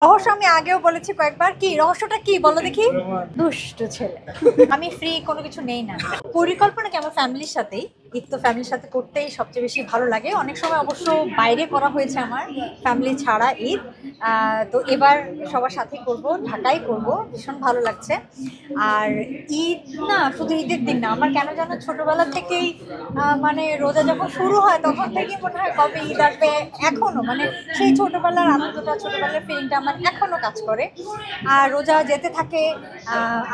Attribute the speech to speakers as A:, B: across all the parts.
A: রহস্য আমি আগেও বলেছি কয়েকবার। কি রহস্যটা কি বলো দেখি? দুষ্ট ছেলে। আমি ফ্রি কোনো কিছু নেই না। পরিকল্পনা কি আমার ফ্যামিলির সাথেই। ঈদ তো ফ্যামিলির সাথে করতেই সবচেয়ে বেশি ভালো লাগে। অনেক সময় অবশ্য বাইরে করা হয়েছে আমার ফ্যামিলি ছাড়া ঈদ। তো এবার সবার সাথেই করব, ঢাকায় করব, ভীষণ ভালো লাগছে। আর ঈদ না শুধু ঈদের দিন না, আমার কেন যেন ছোটবেলা থেকেই মানে রোজা যখন শুরু হয় তখন থেকেই মনে হয় কবে ঈদ আসবে। এখনো মানে সেই ছোটবেলার আনন্দটা, ছোটবেলার ফিলিংটা আমার এখনো কাজ করে। আর রোজা যেতে থাকে,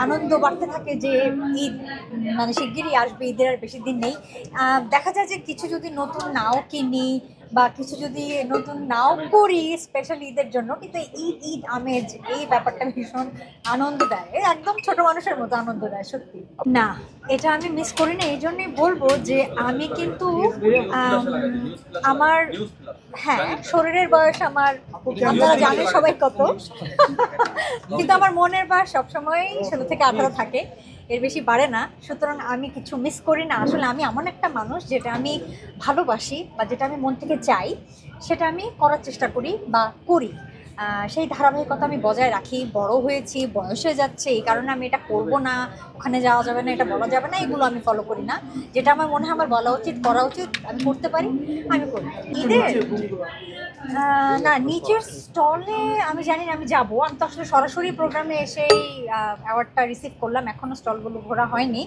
A: আনন্দ বাড়তে থাকে যে ঈদ মানে শিগগিরই আসবে, ঈদের আর বেশি দিন নেই। দেখা যায় যে কিছু যদি নতুন নাও কিনি বা কিছু যদি নতুন নাও করি স্পেশাল ঈদের জন্য, কিন্তু ঈদ ঈদ আমেজ এই ব্যাপারটা ভীষণ আনন্দ দেয়। একদম ছোট মানুষের মতো আনন্দ দেয় সত্যি। না, এটা আমি মিস করি না। এই জন্যই বলবো যে আমি কিন্তু আমার, হ্যাঁ, শরীরের বয়স আমার আপনারা জানেন সবাই কত, কিন্তু আমার মনের বয়স সবসময় 16 থেকে 18 থাকে, এর বেশি বাড়ে না। সুতরাং আমি কিছু মিস করি না। আসলে আমি এমন একটা মানুষ যেটা আমি ভালোবাসি বা যেটা আমি মন থেকে চাই সেটা আমি করার চেষ্টা করি বা করি। সেই ধারাবাহিকতা আমি বজায় রাখি। বড় হয়েছি, বয়স হয়ে যাচ্ছে, এই কারণে আমি এটা করব না, ওখানে যাওয়া যাবে না, এটা বলা যাবে না, এগুলো আমি ফলো করি না। যেটা আমার মনে হয় আমার বলা উচিত, করা উচিত, আমি করতে পারি, আমি করি। ঈদের না, নিচের স্টলে আমি জানি না, আমি যাবো। আমি তো আসলে সরাসরি প্রোগ্রামে এসেই অ্যাওয়ার্ডটা রিসিভ করলাম, এখনো স্টলগুলো ঘোরা হয়নি।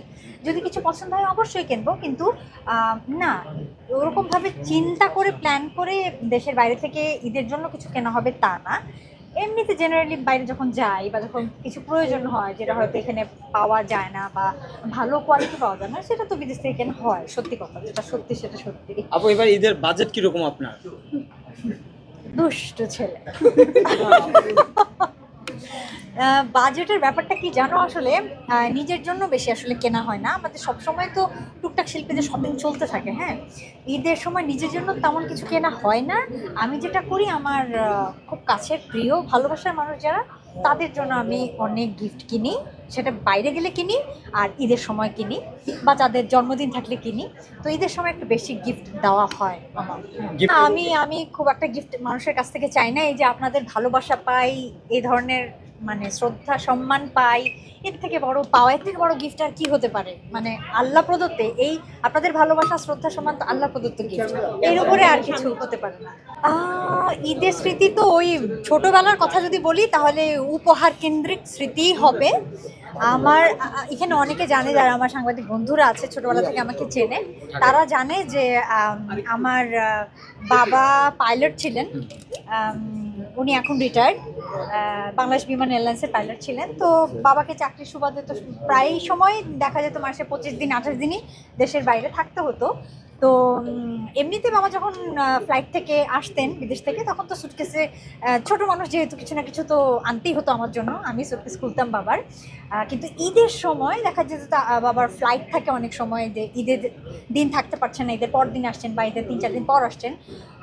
A: যদি কিছু পছন্দ হয় অবশ্যই কিনবো, কিন্তু না, ওরকমভাবে চিন্তা করে প্ল্যান করে দেশের বাইরে থেকে ঈদের জন্য কিছু কেনা হবে তা না। এমনিতে জেনারেলি বাইরে যখন যাই বা যখন কিছু প্রয়োজন হয় যেটা হয়তো এখানে পাওয়া যায় না বা ভালো কোয়ালিটি পাওয়া যায় না, সেটা তো বিদেশ থেকে কেনা হয়। সত্যি কথা, যেটা সত্যি সেটা সত্যি।
B: আপু, এবার ঈদের বাজেট কিরকম আপনার?
A: দুষ্ট ছেলে। বাজেটের ব্যাপারটা কি জানো, আসলে নিজের জন্য বেশি আসলে কেনা হয় না আমাদের। সবসময় তো টুকটাক শিল্পীদের শপিং চলতে থাকে। হ্যাঁ, ঈদের সময় নিজের জন্য তেমন কিছু কেনা হয় না। আমি যেটা করি, আমার খুব কাছের প্রিয় ভালোবাসার মানুষ যারা, তাদের জন্য আমি অনেক গিফট কিনি। সেটা বাইরে গেলে কিনি, আর ঈদের সময় কিনি, বা তাদের জন্মদিন থাকলে কিনি। তো ঈদের সময় একটু বেশি গিফট দেওয়া হয় আমার। আমি আমি খুব একটা গিফট মানুষের কাছ থেকে চাই না। এই যে আপনাদের ভালোবাসা পাই, এই ধরনের মানে শ্রদ্ধা সম্মান পাই, এর থেকে বড় পাওয়া, এর থেকে বড় গিফট আর কি হতে পারে? মানে আল্লাহ প্রদত্তে এই আপনাদের ভালোবাসা শ্রদ্ধা সম্মান তো আল্লাহ প্রদত্ত গিফট, এর উপরে আর কিছু হতে পারে না। ঈদের স্মৃতি তো ওই ছোটবেলার কথা যদি বলি তাহলে উপহার কেন্দ্রিক স্মৃতিই হবে আমার। এখানে অনেকে জানে, যারা আমার সাংবাদিক বন্ধুরা আছে ছোটবেলা থেকে আমাকে চেনে, তারা জানে যে আমার বাবা পাইলট ছিলেন। উনি এখন রিটায়ার্ড, বাংলাদেশ বিমান এয়ারলাইন্সের পাইলট ছিলেন। তো বাবাকে চাকরির সুবাদে তো প্রায় সময় দেখা যেত মাসে 25 দিন 28 দিনই দেশের বাইরে থাকতে হতো। তো এমনিতে বাবা যখন ফ্লাইট থেকে আসতেন বিদেশ থেকে, তখন তো সুটকেসে, ছোট মানুষ যেহেতু কিছু না কিছু তো আনতেই হতো আমার জন্য, আমি সুটকেস খুলতাম বাবার। কিন্তু ঈদের সময় দেখা যেত বাবার ফ্লাইট থাকে অনেক সময়, যে ঈদের দিন থাকতে পারছেন না, ঈদের পর দিন আসছেন বা ঈদের 3-4 দিন পর আসছেন।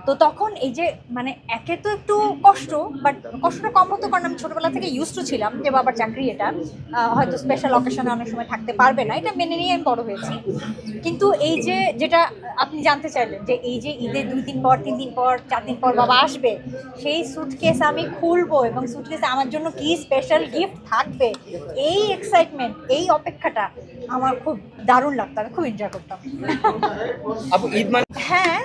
A: তো তখন এই যে মানে একে তো একটু কষ্ট, বাট কষ্টটা কম হতো কারণ আমি ছোটবেলা থেকে ইউজ টু ছিলাম যে বাবার চাকরি এটা, হয়তো স্পেশাল অকেশনে অনেক সময় থাকতে পারবে না, এটা মেনে নিয়ে আমি বড় হয়েছি। কিন্তু এই যে যেটা আপনি জানতে চাইলেন, যে এই যে ঈদের 2 দিন পর, 3 দিন পর, 4 দিন পর বাবা আসবে, সেই সুটকেস আমি খুলবো এবং সুটকেসে আমার জন্য কি স্পেশাল গিফট থাকবে, এই এক্সাইটমেন্ট, এই অপেক্ষাটা আমার খুব দারুণ লাগতো, আমি খুব এনজয় করতাম।
B: আপু, ঈদ মানে
A: হ্যাঁ,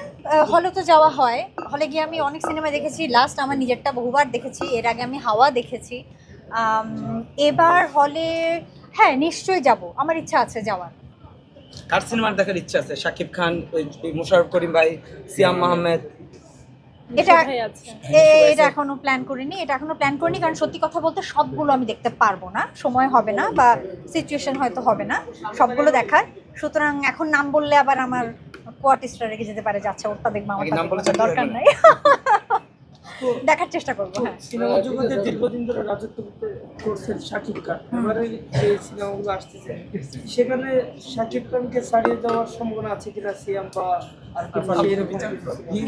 A: হলে তো যাওয়া হয়। হলে গিয়ে আমি অনেক সিনেমা দেখেছি। লাস্ট আমার নিজেরটা বহুবার দেখেছি, এর আগে আমি হাওয়া দেখেছি। এবার হলে, হ্যাঁ, নিশ্চয়ই যাব, আমার ইচ্ছা আছে যাওয়ার।
B: কার সিনেমার দেখার ইচ্ছা আছে? শাকিব খান, মোশাররফ করিম ভাই, সিয়াম আহমেদ?
A: এটা এটা এখনো প্ল্যান করিনি, কারণ সত্যি কথা বলতে সবগুলো আমি দেখতে পারবো না, সময় হবে না বা সিচুয়েশন হয়তো হবে না সবগুলো দেখার। সুতরাং এখন নাম বললে আবার আমার কোয়ার্টিস্টরা রেখে যেতে পারে, যাচ্ছে ওরটা দেখবো, আমার
B: নাম বলে
A: দরকার নাই। দেখার চেষ্টা করবো। হ্যাঁ,
C: সিনেমা জগতে দীর্ঘদিন ধরে রাজত্ব করছেন শাকিব খান। এবারে যে সিনেমাগুলো আসতেছে সেখানে শাকিব খানকে ছাড়িয়ে যাওয়ার সম্ভাবনা আছে কিনা সিয়াম বা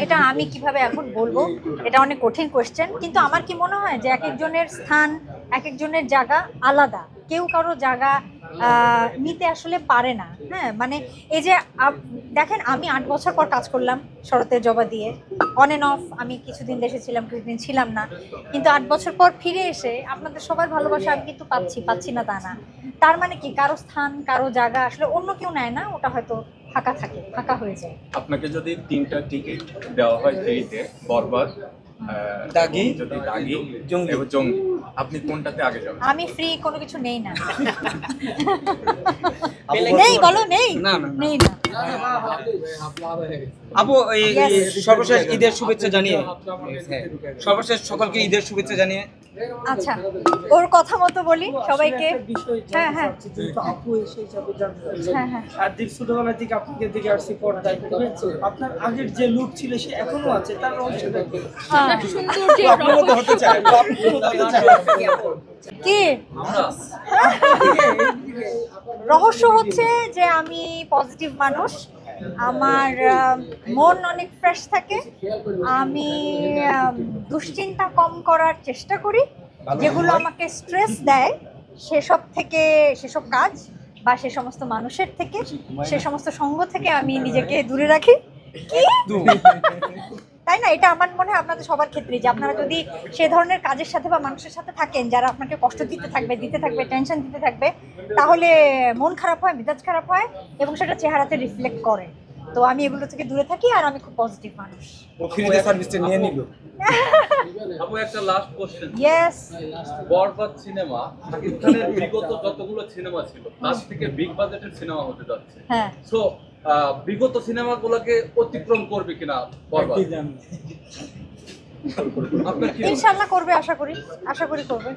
A: এটা আমি কিভাবে এখন বলবো, এটা অনেক কঠিন কোয়েশ্চেন। কিন্তু আমার কি মনে হয় যে এক একজনের স্থান, এক একজনের জায়গা আলাদা। কেউ কারো জায়গা নিতে আসলে পারে না। হ্যাঁ, মানে এই যে দেখেন, আমি 8 বছর পর কাজ করলাম শরতের জবা দিয়ে, অন অ্যান্ড অফ। আমি কিছুদিন দেশে ছিলাম, কিছুদিন ছিলাম না, কিন্তু 8 বছর পর ফিরে এসে আপনাদের সবার ভালোবাসা আমি কিন্তু পাচ্ছি না তা না। তার মানে কি কারো স্থান, কারো জায়গা আসলে অন্য কেউ নেয় না, ওটা হয়তো ফাঁকা থাকে, ফাঁকা হয়ে যায়।
D: আপনাকে যদি 3টা টিকিট দেওয়া হয় ফ্রিতে, বরবাদ,
B: দাগি,
D: যদি দাগি,
B: জঙ্গলি।
D: এবং জঙ্গলি, আপনি কোনটাতে আগে যাবেন?
A: আমি ফ্রি কোনো কিছু নেই না।
B: আপু
A: নেই, বলো নেই।
B: না, না, না।
A: নেই না।
B: আপু এই
A: Yes.
B: সর্বশেষ ঈদের শুভেচ্ছা জানিয়ে, সর্বশেষ সকলকে ঈদের শুভেচ্ছা জানিয়ে।
A: আচ্ছা, ওর কথা মতো বলি সবাইকে।
C: একটা বিষয়
A: হ্যাঁ,
C: জানতে
A: হ্যাঁ।
C: চাচ্ছি, যেহেতু আপু এসে হিসাবে জানতে চাচ্ছি।
A: হ্যাঁ, হ্যাঁ।
C: আর দীপ ছোটবেলা থেকে আপনাকে দিকে আসছি পর্দায়, আপনার আগের যে লুক ছিল সে এখনো আছে, তার রহস্যটা কি?
A: হ্যাঁ।
B: আপনার মতো হতে চাই, আপনার মতো হতে চাই।
A: কি রহস্য হচ্ছে যে আমি পজিটিভ মানুষ, আমার মন অনেক ফ্রেশ থাকে, আমি দুশ্চিন্তা কম করার চেষ্টা করি, যেগুলো আমাকে স্ট্রেস দেয় সেসব কাজ বা সে সমস্ত মানুষের থেকে, সে সমস্ত সঙ্গ থেকে আমি নিজেকে দূরে রাখি। কি তাই না? এটা আমার মনে হয় আপনাদের সবার ক্ষেত্রে, যে আপনারা যদি সে ধরনের কাজের সাথে বা মানুষের সাথে থাকেন যারা আপনাকে কষ্ট দিতে থাকবে, টেনশন দিতে থাকবে, তাহলে মন খারাপ হয়, মেজাজ খারাপ হয় এবং সেটা চেহারাতে রিফ্লেক্ট করে। তো আমি এগুলো থেকে দূরে থাকি, আর আমি খুব পজিটিভ মানুষ।
B: ও ফ্রিতে সার্ভিসটা নিয়ে নিল।
E: আপু একটা লাস্ট কোশ্চেন,
A: ইয়েস।
E: বরবাদ সিনেমা শাকিব খানের বিগত যতগুলো সিনেমা ছিল তার থেকে বিগ বাজেটের সিনেমা হতে যাচ্ছে।
A: হ্যাঁ,
E: সো বিগত সিনেমাগুলোকে অতিক্রম করবে কিনা বরবাদ? আপনার কি
A: ইনশাল্লাহ করবে, আশা করি করবে।